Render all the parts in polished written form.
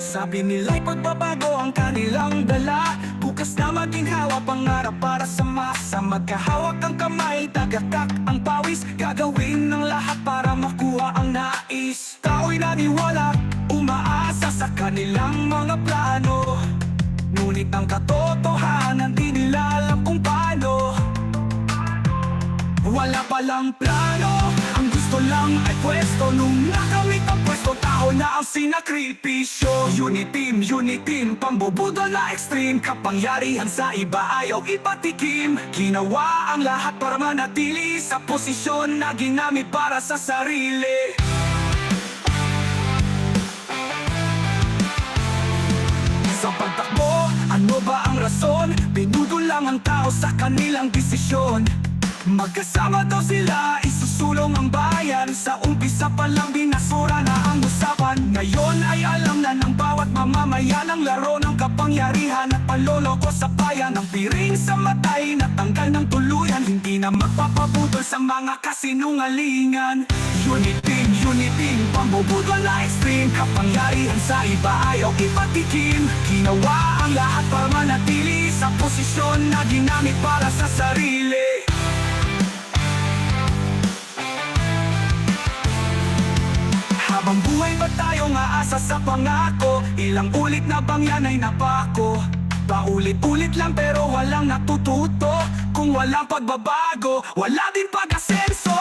Sabi nila'y pagbabago ang kanilang dala. Bukas na maging hawa, pangarap para sa masa. Magkahawak ang kamay, tagatak ang pawis. Gagawin ng lahat para makuha ang nais. Tao'y naniwala, umaasa sa kanilang mga plano. Ngunit ang katotohanan di nila alam kung paano. Wala palang plano, ang gusto lang ay pwesto. Nung nakamit ang pwesto, tao na ang sinakripisyo. Uniteam, pambubudol na extreme. Kapangyarihan sa iba ayaw ipatikim. Ginawa ang lahat para manatili sa posisyon na ginamit para sa sarili. Sa pagtakbo, ano ba ang rason? Binudol lang ang tao sa kanilang desisyon. Magkasama daw sila, isusulong ang bayan. Sa umpisa pa lang binasura na ang usapan. Ngayon ay alam na ng bawat mamamayan ang laro ng kapangyarihan at panloloko sa bayan. Ang piring sa matay, natanggal ng tuluyan. Hindi na magpapabudol sa mga kasinungalingan. Uniteam, pambubudol na extreme. Kapangyarihan sa iba ayaw ipatikim. Ginawa ang lahat para manatili sa posisyon na ginamit para sa sarili. Habang buhay ba tayo aasa sa pangako? Ilang ulit na bang yan ay napako? Paulit-ulit lang pero walang natututo. Kung walang pagbabago, wala din pag-asenso.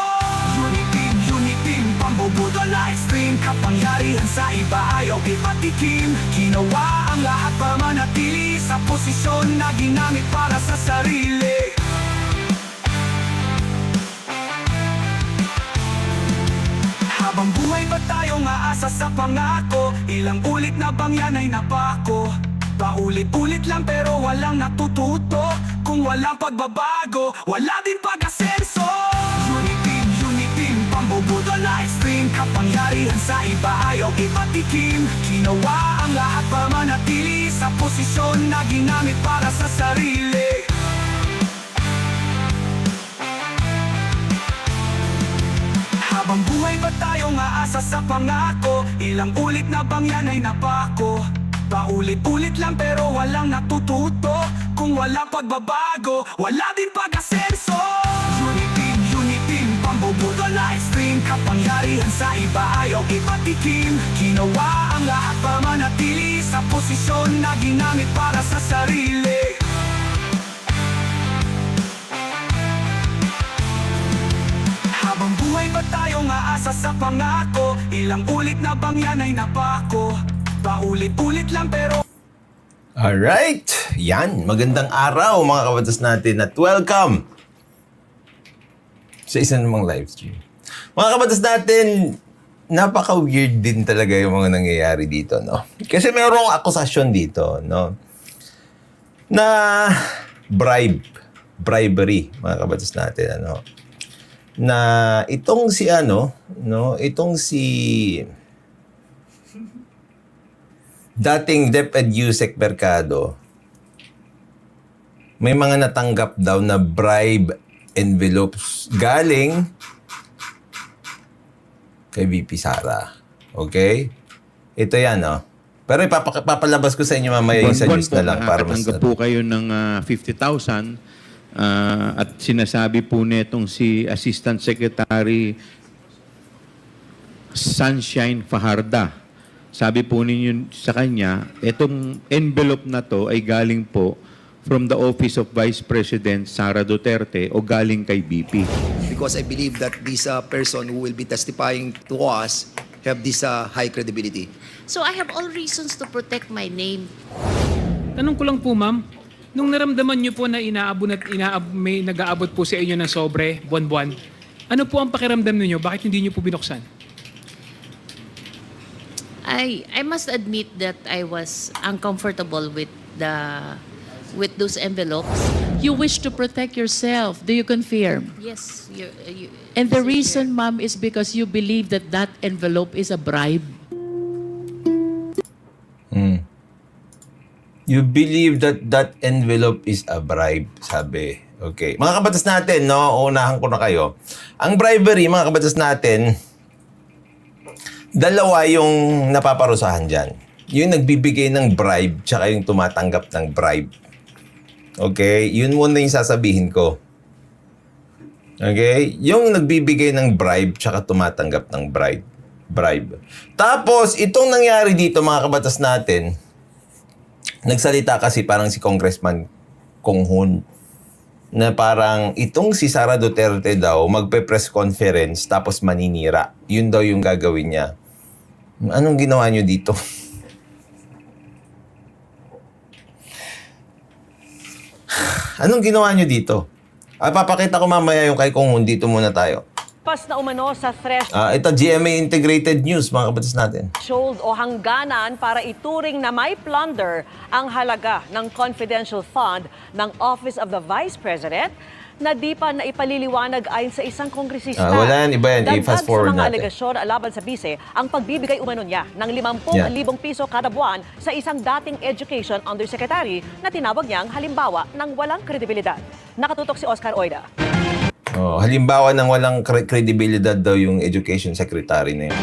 Uniteam, pambubudol na extreme. Kapangyarihan sa iba ayaw ipatikim. Ginawa ang lahat para manatili sa posisyon na ginamit para sa sarili. Habang buhay ba tayo aasa sa pangako? Ilang ulit na bang yan ay napako? Paulit-ulit lang pero walang natututo. Kung walang pagbabago, wala din pag-asenso. Uniteam, pambubudol na extreme. Kapangyarihan sa iba ayaw ipatikim. Ginawa ang lahat para manatili sa posisyon na ginamit para sa sarili. Habang buhay ba tayo aasa sa pangako? Ilang ulit na bang yan ay napako? Paulit-ulit lang pero walang natututo. Kung walang pagbabago, wala din pag-asenso. Uniteam, pambubudol na extreme. Kapangyarihan sa iba ayaw ipatikim. Ginawa ang lahat para manatili sa posisyon na ginamit para sa sarili. Habang buhay ba tayo aasa sa pangako? Ilang ulit na bang yan ay napako? Paulit-ulit lang pero... Alright, yan. Magandang araw mga kabatas natin at welcome sa isa namang live stream. Mga kabatas natin, napaka-weird din talaga yung mga nangyayari dito, no? Kasi mayroong akusasyon dito, no? Na bribery, mga kabatas natin, ano? Na itong si itong si dating DepEd Yusek Mercado, may mga natanggap daw na bribe envelopes galing kay VP Sara. Okay? Ito yan, no? Pero ipapalabas ko sa inyo mamaya yung sa news na lang para mas... Nakakatanggap po kayo ng 50,000 at sinasabi po netong si Assistant Secretary Sunshine Fajarda. Sabi po ninyo sa kanya, itong envelope na to ay galing po from the Office of Vice President Sara Duterte o galing kay BP. Because I believe that this person who will be testifying to us have this high credibility. So I have all reasons to protect my name. Tanong ko lang po, ma'am, nung naramdaman niyo po na may nag-aabot po sa inyo ng sobre, buwan-buwan, ano po ang pakiramdam niyo? Bakit hindi niyo po binuksan? I must admit that I was uncomfortable with those envelopes. You wish to protect yourself. Do you confirm? Yes. And the reason, ma'am, is because you believe that that envelope is a bribe. You believe that that envelope is a bribe, sabi. Okay. Mga kabatas natin, no? Unahan ko na kayo. Ang bribery, mga kabatas natin, dalawa yung napaparusahan dyan. yung nagbibigay ng bribe tsaka yung tumatanggap ng bribe. Okay? Yun muna yung sasabihin ko. Okay? Yung nagbibigay ng bribe tsaka tumatanggap ng bribe. Tapos, itong nangyari dito, mga kabatas natin, nagsalita kasi parang si Congressman Kong Hoon na parang itong si Sara Duterte daw magpe-press conference tapos maninira. Yun daw yung gagawin niya. Anong ginawa nyo dito? Anong ginawa nyo dito? Papakita ko mamaya yung kay Kong Hoon. Dito muna tayo. Pas na umano sa Ito GMA Integrated News, mga kabatas natin. threshold o hangganan para ituring na may plunder ang halaga ng confidential fund ng Office of the Vice President na di pa naipaliliwanag ayon sa isang kongresista. Wala yan, iba yan. I-fast forward sa mga natin. alegasyon laban sa bise ang pagbibigay umano niya ng 50,000 piso kada buwan sa isang dating Education Undersecretary na tinawag niyang halimbawa ng walang kredibilidad. Nakatutok si Oscar Oida. Halimbawa ng walang kredibilidad daw yung Education Secretary na yun.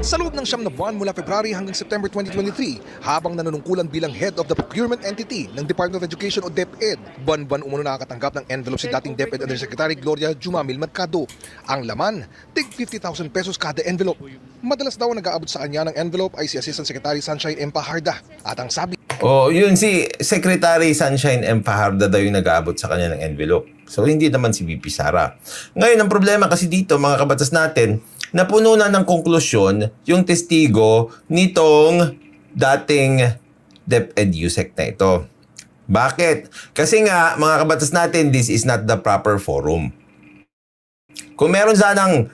Sa loob ng 9 na buwan mula February hanggang September 2023, habang nanunungkulan bilang head of the procurement entity ng Department of Education o DepEd, buwan-buwan umano nakakatanggap ng envelope si dating DepEd Undersecretary Gloria Jumamil Mercado. Ang laman, tig 50,000 pesos kada envelope. Madalas daw nag-aabot sa kanya ng envelope ay si Assistant Secretary Sunshine M. Paharda. At ang sabi... Yun si Secretary Sunshine M. Paharda daw yung nag-aabot sa kanya ng envelope. So, hindi naman si VP Sara. Ngayon, ang problema kasi dito, mga kabatas natin, napuno na ng konklusyon yung testigo nitong dating DepEd USEC na ito. Bakit? Kasi nga, mga kabatas natin, this is not the proper forum. Kung meron sanang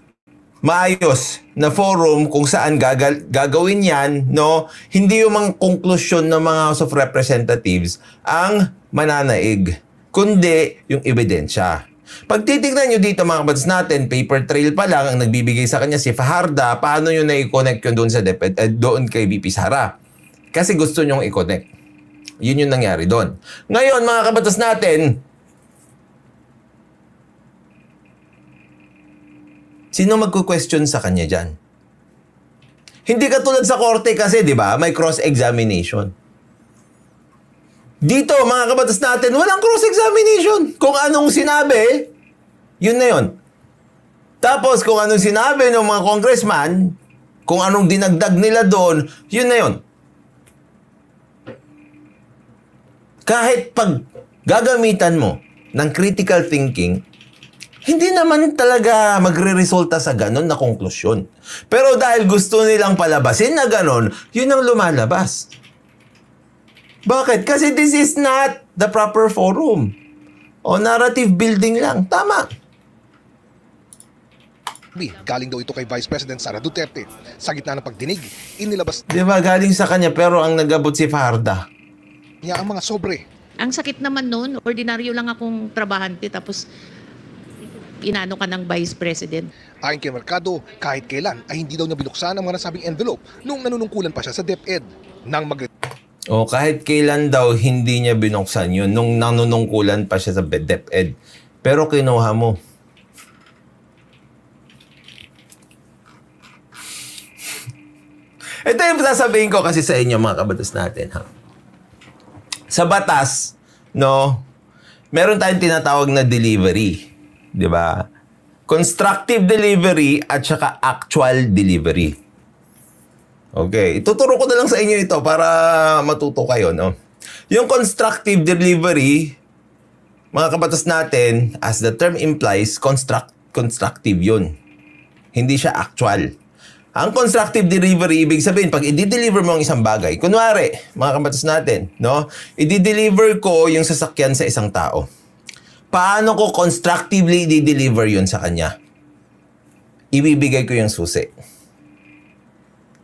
maayos na forum kung saan gagawin yan, no, hindi yung mga konklusyon ng mga House of Representatives ang mananaig, kundi yung ebidensya. Pag titignan nyo dito, mga kabatas natin, paper trail pa lang ang nagbibigay sa kanya si Fajarda, paano nyo na-i-connect yun doon sa doon kay VP Sara? Kasi gusto nyong i-connect. Yun yung nangyari doon. Ngayon, mga kabatas natin, sino magko-question sa kanya dyan? Hindi katulad sa korte kasi, di ba? May cross-examination. Dito, mga kabatas natin, walang cross-examination. Kung anong sinabi, yun na yun. Tapos, kung anong sinabi ng mga congressman, kung anong dinagdag nila doon, yun na yun. Kahit pag gagamitan mo ng critical thinking, hindi naman talaga magre-resulta sa ganon na konklusyon. Pero dahil gusto nilang palabasin na ganon, yun ang lumalabas. Bakit? Kasi this is not the proper forum. Narrative building lang. Tama. Galing daw ito kay Vice President Sara Duterte. Sa gitna ng pagdinig, inilabas Di ba? Galing sa kanya pero ang nagabot si Fajarda. niya ang mga sobre. Ang sakit naman noon, ordinaryo lang akong trabahante tapos inano ka ng Vice President. Ayon kay Mercado, kahit kailan ay hindi daw niya binuksan ang mga nasabing envelope nung nanunungkulan pa siya sa DepEd. Kahit kailan daw hindi niya binuksan yun nung nanunungkulan pa siya sa DepEd. Pero kinuha mo. Ito yung sasabihin ko kasi sa inyo, mga kabatas natin. Ha? Sa batas, no, meron tayong tinatawag na delivery. Di ba? Constructive delivery at saka actual delivery. Okay, ituturo ko na lang sa inyo ito para matuto kayo, no? Yung constructive delivery, mga kabatas natin, as the term implies, constructive yun. Hindi siya actual. Ang constructive delivery, ibig sabihin, pag i-deliver mo ang isang bagay, kunwari, mga kabatas natin, no? I-deliver ko yung sasakyan sa isang tao. Paano ko constructively i-deliver yun sa kanya? Ibibigay ko yung susi.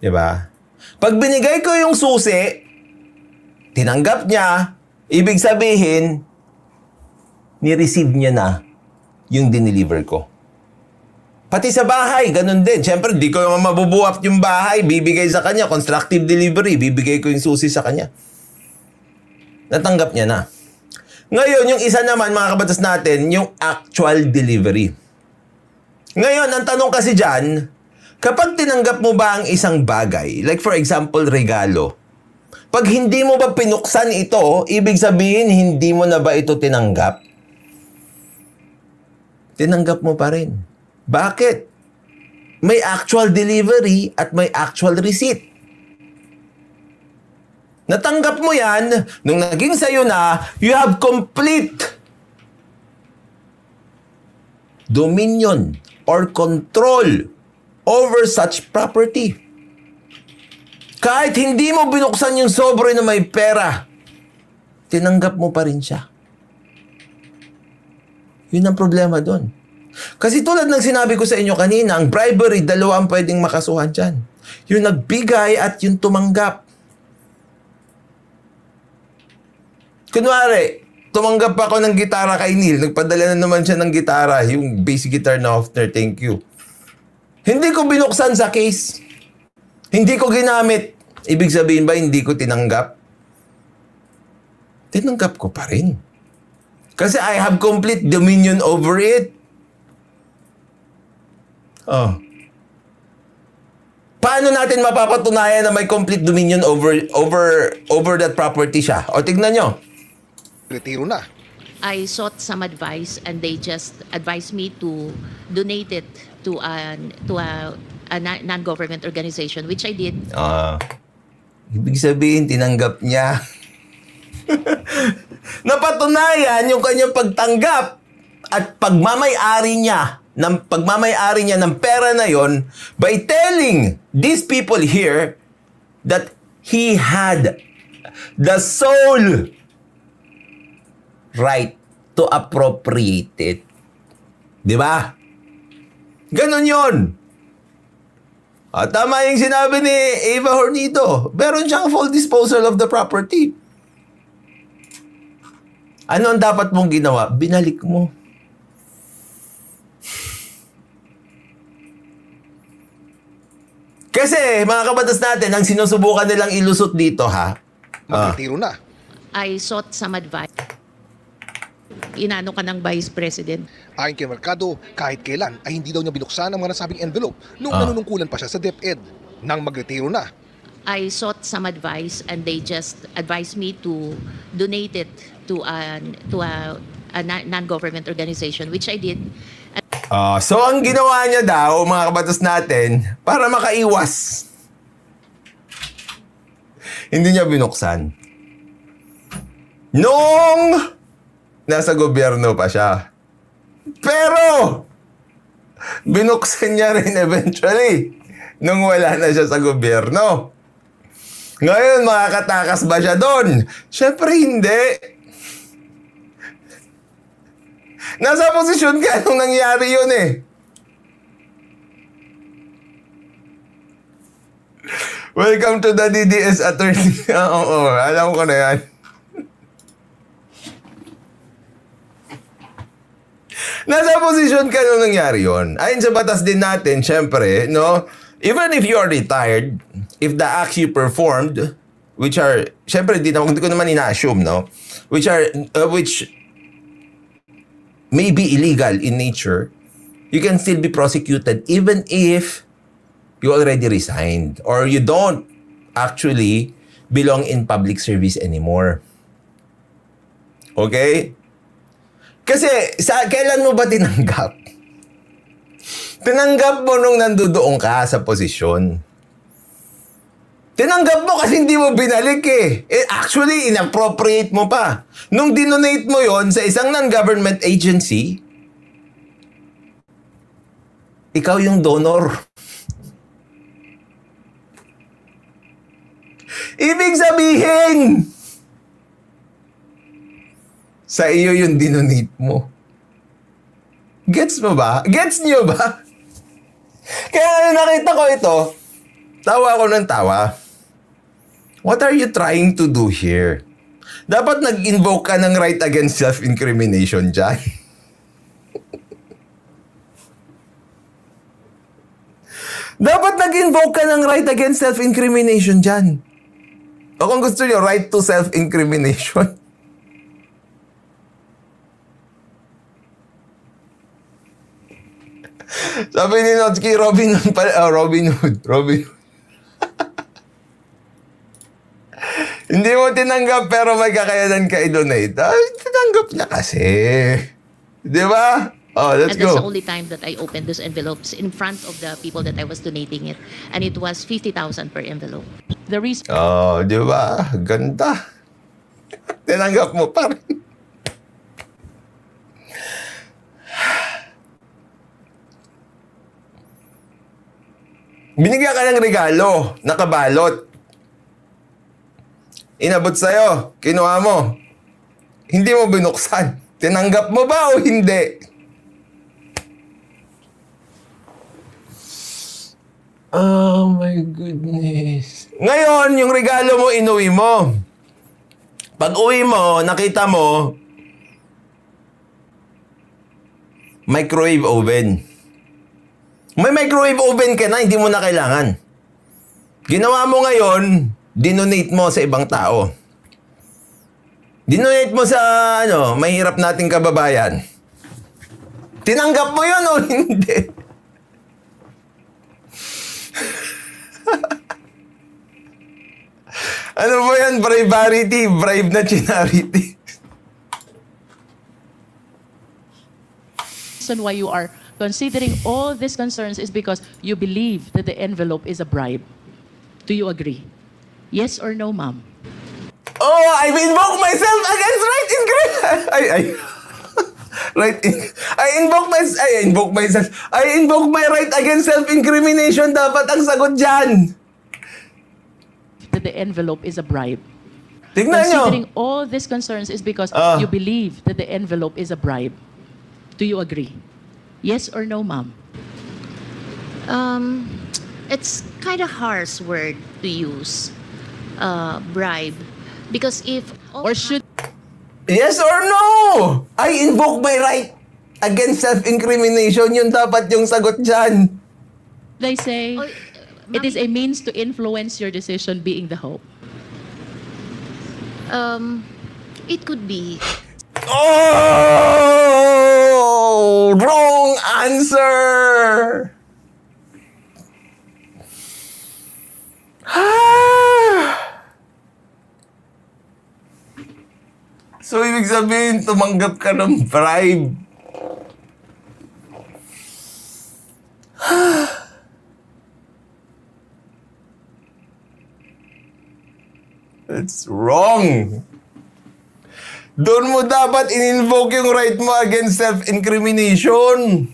Diba? Pag binigay ko yung susi, tinanggap niya, ibig sabihin, ni-receive niya na yung dineliver ko. Pati sa bahay, ganun din. Siyempre, di ko mabubuhat yung bahay, bibigay sa kanya, constructive delivery, bibigay ko yung susi sa kanya. Natanggap niya na. Ngayon, yung isa naman, mga kabatas natin, yung actual delivery. Ngayon, ang tanong kasi dyan, Kapag tinanggap mo ba ang isang bagay, like for example, regalo, pag hindi mo ba pinuksan ito, ibig sabihin, hindi mo na ba ito tinanggap? Tinanggap mo pa rin. Bakit? May actual delivery at may actual receipt. Natanggap mo yan, nung naging sa'yo na, you have complete dominion or control over such property. Kahit hindi mo binuksan yung sobre na may pera, tinanggap mo pa rin siya. Yun ang problema doon. Kasi tulad ng sinabi ko sa inyo kanina, ang bribery, dalawa ang pwedeng makasuhan dyan. Yung nagbigay at yung tumanggap. Kunwari, tumanggap ako ng gitara kay Neil. Nagpadala na naman siya ng gitara, yung bass guitar na Hofner, thank you. Hindi ko binuksan sa case. Hindi ko ginamit. Ibig sabihin ba hindi ko tinanggap? Tinanggap ko pa rin. Kasi I have complete dominion over it. Oh. Paano natin mapapatunayan na may complete dominion over that property siya? O tignan nyo. Retiro na. I sought some advice and they just advised me to donate it to a non-government organization, which I did. Ibig sabihin, tinanggap niya. Napatunayan yung kanyang pagtanggap at pagmamay-ari niya ng pera na yon by telling these people here that he had the sole right to appropriate it. Di ba? Ganon yun. Tama yung sinabi ni Eva Hornito. Meron siyang full disposal of the property. Ano ang dapat mong ginawa? Binalik mo. Kasi, mga kabatas natin, ang sinusubukan nilang ilusot dito, ha? Magretiro na. I sought some advice. Inano ka ng Vice President. Ayon kay Mercado, kahit kailan ay hindi daw niya binuksan ang mga nasabing envelope nung nanunungkulan pa siya sa DepEd. Nang magretiro na. I sought some advice and they just advised me to donate it to a non-government organization, which I did. So, ang ginawa niya daw, mga kabatas natin, para makaiwas, hindi niya binuksan. Nung nasa gobyerno pa siya. Pero, binuksan niya rin eventually nung wala na siya sa gobyerno. Ngayon, makakatakas ba siya doon? Siyempre, hindi. Nasa posisyon ka nung nangyari yun eh. Welcome to the DDS attorney. Oo, alam ko na yan. Nasa posisyon ka nung nangyari yun. Ayon sa batas din natin, syempre, no? Even if you are retired, if the acts you performed, which are, syempre, hindi ko naman ina-assume, no? Which may be illegal in nature, you can still be prosecuted even if you already resigned or you don't actually belong in public service anymore. Okay? Kasi, kailan mo ba tinanggap? Tinanggap mo nung nandoon ka sa posisyon. Tinanggap mo kasi hindi mo binalik eh. Actually, inappropriate mo pa. Nung dinonate mo yon sa isang non-government agency, ikaw yung donor. Ibig sabihin, sa iyo yung dinonate mo. Gets mo ba? Gets niyo ba? Kaya nakita ko ito, tawa ako ng tawa. What are you trying to do here? Dapat nag-invoke ka ng right against self-incrimination dyan. Dapat nag-invoke ka ng right against self-incrimination dyan. O kung gusto nyo, right to self-incrimination. Sabi ni Notsky, Robin Hood pala. Robin Hood. Hindi mo tinanggap pero may kakayanan ka i-donate. Ay, tinanggap niya kasi. Di ba? Oh, let's And that's go. the only time that I opened those envelopes in front of the people that I was donating it. And it was 50,000 per envelope. The reason Oh, di ba? Ganda. Tinanggap mo pa rin. Binigyan ka ng regalo, nakabalot. Inabot sa'yo, kinuha mo. Hindi mo binuksan. Tinanggap mo ba o hindi? Oh my goodness. Ngayon, yung regalo mo, inuwi mo. Pag uwi mo, nakita mo, microwave oven. May microwave oven ka na, hindi mo na kailangan. Ginawa mo ngayon, dinonate mo sa ibang tao. Dinonate mo sa, mahirap nating kababayan. Tinanggap mo yun o hindi? Ano ba yan? Bribery, bribe na charity. reason why you are considering all these concerns is because you believe that the envelope is a bribe. Do you agree? Yes or no, ma'am? Oh, I've invoked myself against I invoke my right against self-incrimination. Dapat ang sagot dyan. That the envelope is a bribe. Tignan nyo. Considering all these concerns is because you believe that the envelope is a bribe. Do you agree? Yes or no, ma'am? It's kind of harsh word to use, bribe, because if Or should Yes or no? I invoke my right against self-incrimination. Yun dapat yung sagot dyan. they say Oh, it is a means to influence your decision being the hope? it could be. Oh! Wrong answer! So, ibig sabihin, tumanggap ka ng bribe. It's wrong. Doon mo dapat in-invoke yung right mo against self-incrimination.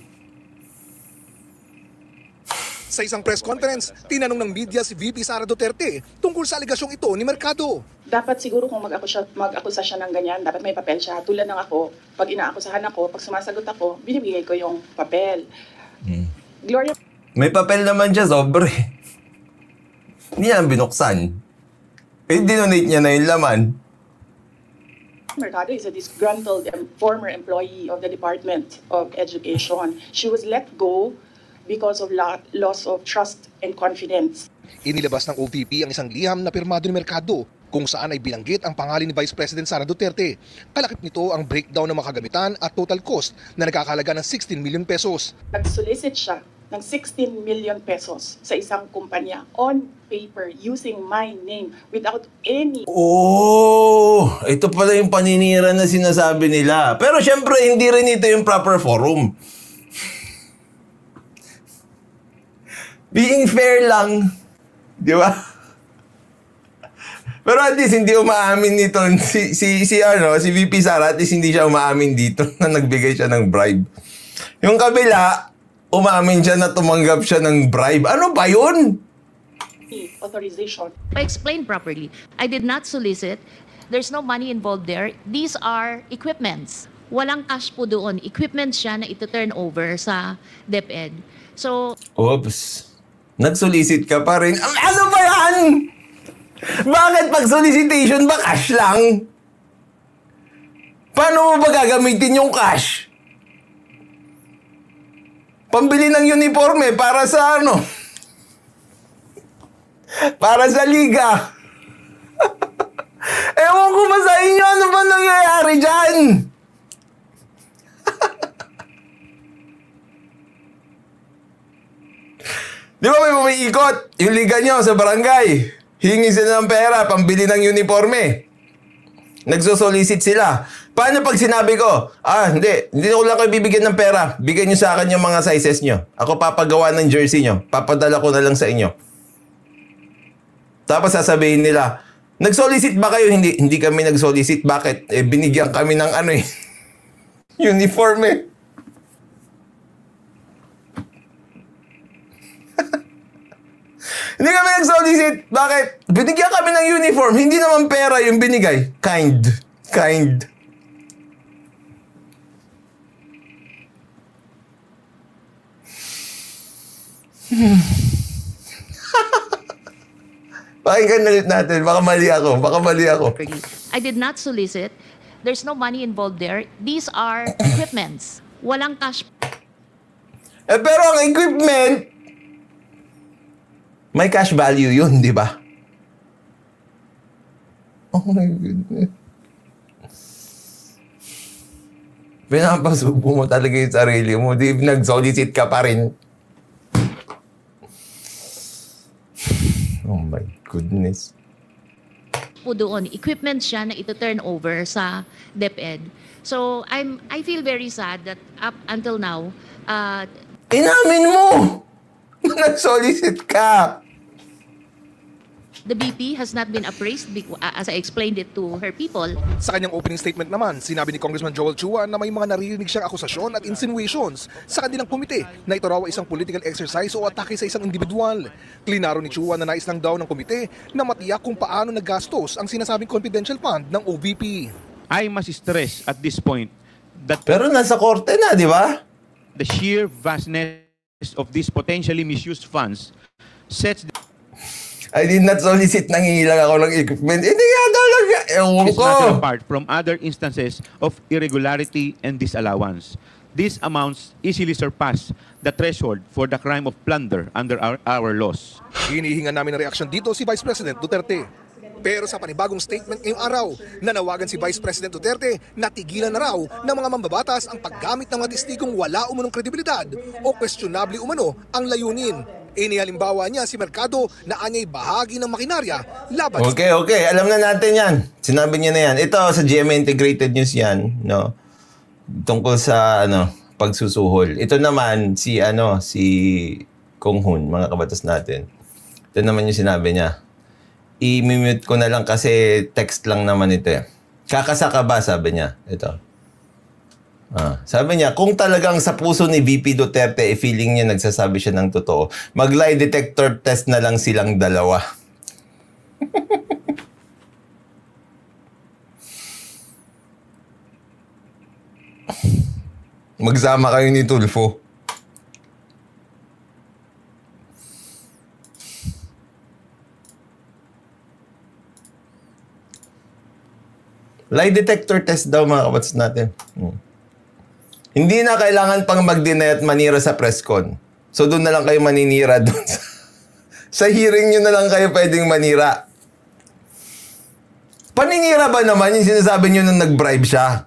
Sa isang press conference, tinanong ng media si VP Sara Duterte tungkol sa aligasyong ito ni Mercado. Dapat siguro kung mag-akusa siya ng ganyan, dapat may papel siya. Tulad ng ako, pag inaakusahan ako, pag sumasagot ako, binibigay ko yung papel. Gloria May papel naman siya, sobre. Hindi yan binuksan. Eh, dinonate niya na yung laman. Mercado is a disgruntled former employee of the Department of Education. She was let go because of loss of trust and confidence. Inilabas ng OVP ang isang liham na pirmado ni Mercado kung saan ay binanggit ang pangalan ni Vice President Sara Duterte. Kalakip nito ang breakdown ng mga kagamitan at total cost na nagkakalaga ng 16 million pesos. Nag-solicit siya ng 16 million pesos sa isang kumpanya on paper using my name without any... Oh, ito pala yung paninira na sinasabi nila. Pero syempre, hindi rin ito yung proper forum. Being fair lang. Di ba? Pero at least hindi umaamin nito. Si VP Sara, at least hindi siya umaamin dito na nagbigay siya ng bribe. Yung kabila, umamin siya na tumanggap siya ng bribe. Ano ba yun? authorization. I explained properly. I did not solicit. There's no money involved there. These are equipments. Walang cash po doon. Equipment siya na ito-turn over sa DepEd. So, oops. Nag-solicit ka pa rin. Ano ba yan? Bakit pag solicitation ba cash lang? Paano mo ba gagamitin yung cash? Pambili ng uniforme para sa ano? Para sa liga. Ewan ko ba sa inyo, ano ba nangyayari dyan? umiikot yung liga nyo sa barangay. Hingi sila ng pera, pambili ng uniforme. Nagsosolicit sila. Paano pag sinabi ko, hindi ko lang kayo bibigyan ng pera. Bigyan nyo sa akin yung mga sizes nyo. Ako papagawa ng jersey nyo. Papadala ko na lang sa inyo. Tapos sasabihin nila, nag-solicit ba kayo? Hindi kami nag-solicit. Bakit? Binigyan kami ng uniforme. Hindi kami nag-solicit. Bakit? Binigyan kami ng uniform. Hindi naman pera yung binigay. Kind. Pakinggan ulit natin. Baka mali ako. I did not solicit. There's no money involved there. These are equipments. Walang cash. Pero ang equipment, may cash value yun, di ba? Oh my goodness. Pinapasubo mo talaga yung sarili mo. Di nag-solicit ka pa rin. Oh my goodness. Po doon, equipment siya na ito-turn over sa DepEd. So, I feel very sad that up until now, inamin mo! Nag-solicit ka! the BP has not been appraised as I explained it to her people. Sa kanyang opening statement naman, sinabi ni Congressman Joel Chua na may mga naririnig siyang akusasyon at insinuations sa kanilang komite na ito raw ay isang political exercise o atake sa isang individual. Klinaro ni Chua na nais lang daw ng komite na matiyak kung paano nagastos ang sinasabing confidential fund ng OVP. I must stress at this point that pero nasa korte na, di ba? The sheer vastness of these potentially misused funds sets I did not solicit, nangihilang ako ng equipment. Hindi nga talaga. Ewan is ko. not apart from other instances of irregularity and disallowance. These amounts easily surpass the threshold for the crime of plunder under our laws. Hinihingan namin ng reaksyon dito si Vice President Duterte. Pero sa panibagong statement ngayong araw, nanawagan si Vice President Duterte na tigilan na raw ng mga mambabatas ang paggamit ng mga testigong wala umunong kredibilidad o questionable umano ang layunin. Inihalimbawa niya si Mercado na anyay bahagi ng makinarya laban. Okay. Alam na natin yan. Sinabi niya na yan. Ito sa GMA Integrated News yan, no? Tungkol sa pagsusuhol. Ito naman si Kong Hun, mga kabatas natin. Ito naman yung sinabi niya. I-mute ko na lang kasi text lang naman ito eh. Kakasaka ba, sabi niya. Ito. Sabi niya, kung talagang sa puso ni VP Duterte, feeling niya nagsasabi siya ng totoo, mag-lie detector test na lang silang dalawa. Magsama kayo ni Tulfo. Lie detector test daw, mga kabats natin. Hindi na kailangan pang mag-deny at manira sa presscon. So doon na lang kayo maninira doon. Sa hearing nyo na lang kayo pwedeng manira. Paninira ba naman yung sinasabi nyo na nag-bribe siya?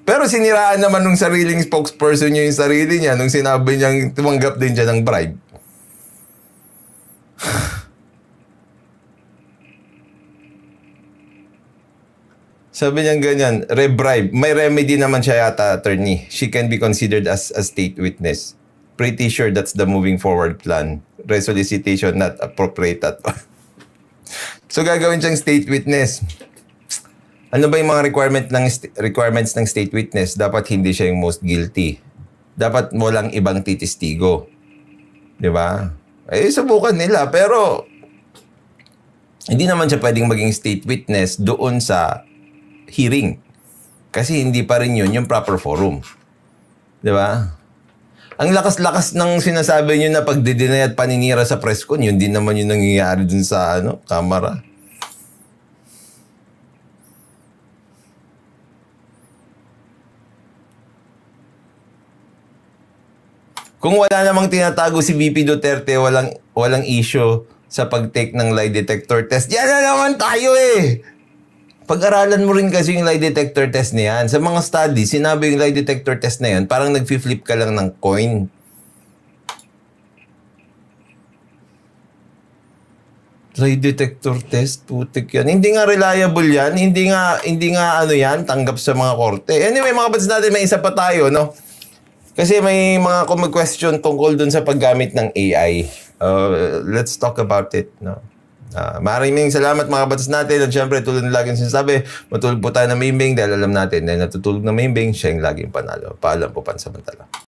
Pero siniraan naman nung sariling spokesperson nyo yung sarili niya nung sinabi niyang tumanggap din siya ng bribe. Sabi niya ganyan, rebribe. May remedy naman siya yata, attorney. She can be considered as a state witness. Pretty sure that's the moving forward plan. Resolicitation not appropriate at all. So gagawin siyang state witness. Ano ba yung mga requirements ng state witness? Dapat hindi siya yung most guilty. Dapat walang ibang titistigo. Di ba? Subukan nila. Pero hindi naman siya pwedeng maging state witness doon sa hearing. Kasi hindi pa rin yun yung proper forum. Di ba? Ang lakas-lakas ng sinasabi nyo na pagdidinay at paninira sa presscon, yun din naman yung nangyayari dun sa kamera. Kung wala namang tinatago si VP Duterte, walang issue sa pag-take ng lie detector test. Yan na naman tayo eh! Pag-aralan mo rin kasi yung lie detector test na yan. Sa mga studies, sinabi yung lie detector test na yan, parang nag-flip ka lang ng coin. Lie detector test, putik yan. Hindi nga reliable yan. Hindi nga ano yan, tanggap sa mga korte. Anyway, mga kapatid natin, may isa pa tayo, no? Kasi may mga mag-question tungkol dun sa paggamit ng AI. Let's talk about it, no? Maraming salamat mga kapatid natin. At syempre, tulad ng laging sinasabi, matulog po tayo ng Maimbing dahil alam natin na natutulog ng Maimbing, siya yung laging panalo. Paalam po pansamantala.